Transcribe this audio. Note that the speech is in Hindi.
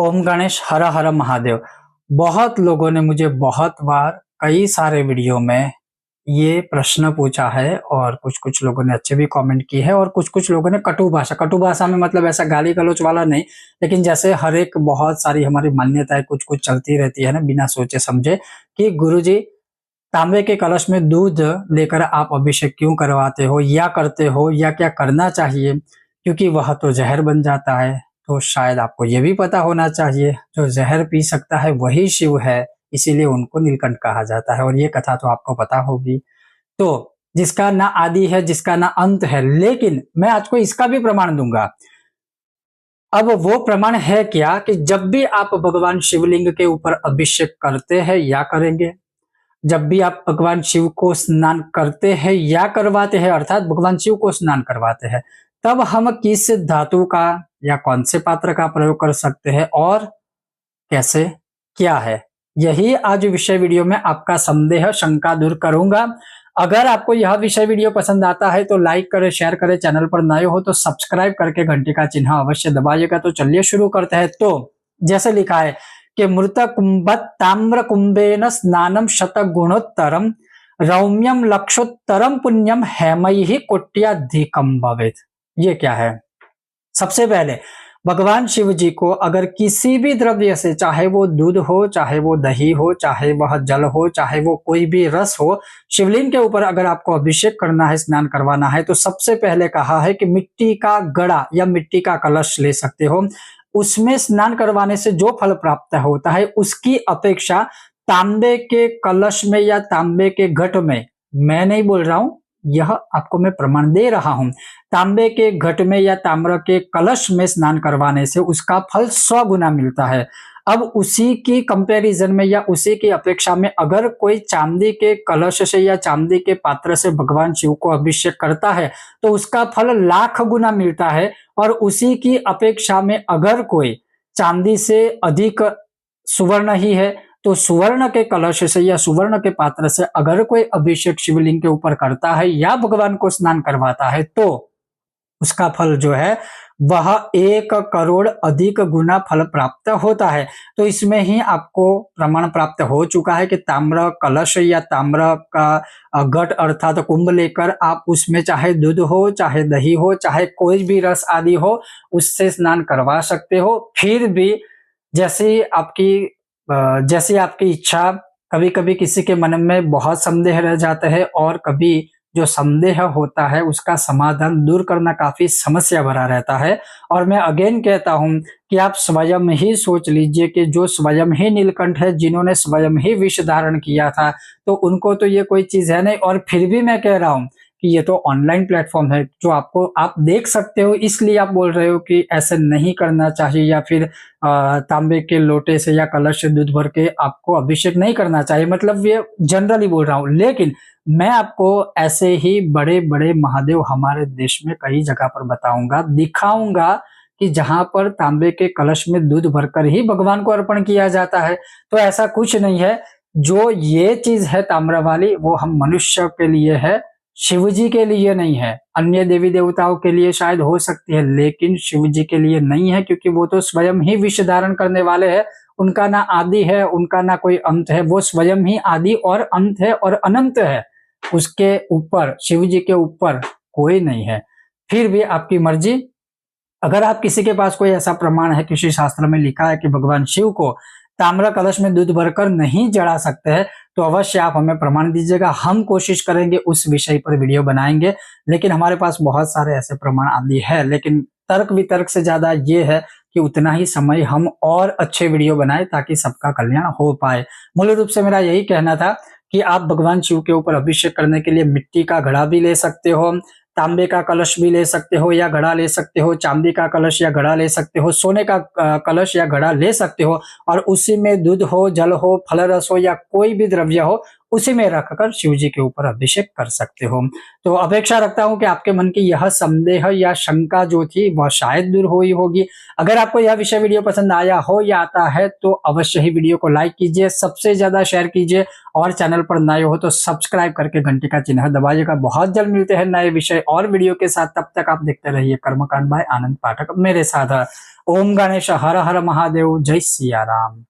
ओम गणेश हर हर महादेव। बहुत लोगों ने मुझे बहुत बार कई सारे वीडियो में ये प्रश्न पूछा है और कुछ-कुछ लोगों ने अच्छे भी कमेंट किए हैं और कुछ-कुछ लोगों ने कटु भाषा में मतलब ऐसा गाली-गलौच वाला नहीं, लेकिन जैसे हर एक बहुत सारी हमारी मान्यताएँ कुछ-कुछ चलती रहती है ना बिना सोचे-समझे कि गुरुजी तांबे के कलश में दूध लेकर आप अभिषेक क्यों करवाते हो या करते हो या क्या करना चाहिए? क्योंकि वह तो ज़हर बन जाता है। तो शायद आपको ये भी पता होना चाहिए, जो ज़हर पी सकता है वही शिव है, इसीलिए उनको नीलकंठ कहा जाता है और ये कथा तो आपको पता होगी। तो जिसका ना आदि है, जिसका ना अंत है, लेकिन मैं आज को इसका भी प्रमाण दूँगा। अब वो प्रमाण है क्या कि जब भी आप भगवान शिवलिंग के ऊपर अभिषेक करते हैं या करेंगे, जब भी आप भगवान शिव को स्नान करते हैं या करवाते हैं अर्थात भगवान शिव को स्नान करवाते हैं, तब हम किस धातु का या कौन से पात्र का प्रयोग कर सकते हैं और कैसे, क्या है? यही आज विषय वीडियो में आपका संदेह, शंका दूर करूँगा। अगर आपको यह विषय वीडियो पसंद आता है तो लाइक करें, शेयर करें, चैनल पर नए हो तो सब्सक्राइब करके घंटी का चिन्ह अवश्य दबाइएगा। तो चलिए शुरू करते हैं। तो जैसे लिखा है कि मृत कुंभत ताम्र कुंभेन स्नानम शतगुणोत्तरम रौम्यम लक्षोत्तरम पुण्यम हेमैहि कोट्याधिकम भवेत्। ये क्या है? सबसे पहले भगवान शिव जी को अगर किसी भी द्रव्य से, चाहे वो दूध हो, चाहे वो दही हो, चाहे वह जल हो, चाहे वो कोई भी रस हो, शिवलिंग के ऊपर अगर आपको अभिषेक करना है, स्नान करवाना है, तो सबसे पहले कहा है कि मिट्टी का घड़ा या मिट्टी का कलश ले सकते हो। उसमें स्नान करवाने से जो फल प्राप्त होता है उसकी अपेक्षा तांबे के कलश में या तांबे के घट में, मैं नहीं बोल रहा हूं, यह आपको मैं प्रमाण दे रहा हूं, तांबे के घट में या ताम्र के कलश में स्नान करवाने से उसका फल 100 गुना मिलता है। अब उसी की कंपैरिजन में या उसी की अपेक्षा में अगर कोई चांदी के कलश से या चांदी के पात्र से भगवान शिव को अभिषेक करता है तो उसका फल लाख गुना मिलता है। और उसी की अपेक्षा में अगर कोई चांदी से अधिक सुवर्ण ही है तो सुवर्ण के कलश से या सुवर्ण के पात्र से अगर कोई अभिषेक शिवलिंग के ऊपर करता है या भगवान को स्नान करवाता है तो उसका फल जो है वह 1 करोड़ अधिक गुना फल प्राप्त होता है। तो इसमें ही आपको प्रमाण प्राप्त हो चुका है कि ताम्र कलश या ताम्र का घट अर्थात कुंभ लेकर आप उसमें चाहे दूध हो, चाहे दही हो, चाहे कोई भी रस आदि हो, उससे स्नान करवा सकते हो। फिर भी जैसी आपकी इच्छा, कभी-कभी किसी के मन में बहुत संदेह रह जाते हैं और कभी जो संदेह होता है उसका समाधान दूर करना काफ़ी समस्या भरा रहता है। और मैं अगेन कहता हूँ कि आप स्वयं ही सोच लीजिए कि जो स्वयं ही नीलकंठ है, जिन्होंने स्वयं ही विष धारण किया था, तो उनको तो ये कोई चीज़ है नहीं। और फिर भी मैं कह रहा हूँ कि ये तो ऑनलाइन प्लेटफ़ॉर्म है, जो आपको आप देख सकते हो, इसलिए आप बोल रहे हो कि ऐसे नहीं करना चाहिए या फिर तांबे के लोटे से या कलश से दूध भर के आपको अभिषेक नहीं करना चाहिए, मतलब ये जनरली बोल रहा हूँ। लेकिन मैं आपको ऐसे ही बड़े-बड़े महादेव हमारे देश में कई जगह पर बताऊँगा, दिखाऊँगा कि जहाँ पर तांबे के कलश में दूध भरकर ही भगवान को अर्पण किया जाता है। तो ऐसा कुछ नहीं है, जो ये चीज़ है ताम्र वाली वो हम मनुष्य के लिए है, शिव जी के लिए नहीं है। अन्य देवी-देवताओं के लिए शायद हो सकती है, लेकिन शिव जी के लिए नहीं है, क्योंकि वो तो स्वयं ही विष धारण करने वाले हैं। उनका ना आदि है, उनका ना कोई अंत है, वो स्वयं ही आदि और अंत है और अनंत है। उसके ऊपर, शिव जी के ऊपर कोई नहीं है। फिर भी आपकी मर्जी। अगर आप किसी के पास कोई ऐसा प्रमाण है, किसी शास्त्र में लिखा है कि भगवान शिव को ताम्र कलश में दूध भरकर नहीं चढ़ा सकते हैं, तो अवश्य आप हमें प्रमाण दीजिएगा। हम कोशिश करेंगे, उस विषय पर वीडियो बनाएंगे। लेकिन हमारे पास बहुत सारे ऐसे प्रमाण आदि है, लेकिन तर्क वितर्क से ज्यादा ये है कि उतना ही समय हम और अच्छे वीडियो बनाए ताकि सबका कल्याण हो पाए। मूल रूप से मेरा यही कहना था कि आप भगवान शिव के ऊपर अभिषेक करने के लिए मिट्टी का घड़ा भी ले सकते हो, तांबे का कलश भी ले सकते हो या घड़ा ले सकते हो, चांदी का कलश या घड़ा ले सकते हो, सोने का कलश या घड़ा ले सकते हो और उसी में दूध हो, जल हो, फल रस हो या कोई भी द्रव्य हो, उसी में रखकर शिव जी के ऊपर अभिषेक कर सकते हो। तो अपेक्षा रखता हूँ कि आपके मन की यह संदेह या शंका जो थी वह शायद दूर हुई होगी। अगर आपको यह विषय वीडियो पसंद आया हो या आता है तो अवश्य ही वीडियो को लाइक कीजिए, सबसे ज्यादा शेयर कीजिए और चैनल पर नए हो तो सब्सक्राइब करके घंटी का चिन्ह दबाइएगा। बहुत जल्द मिलते हैं नए विषय और वीडियो के साथ, तब तक आप देखते रहिए कर्मकांड बाय आनंद पाठक मेरे साथ। ओम गणेश हर हर महादेव, जय सिया राम।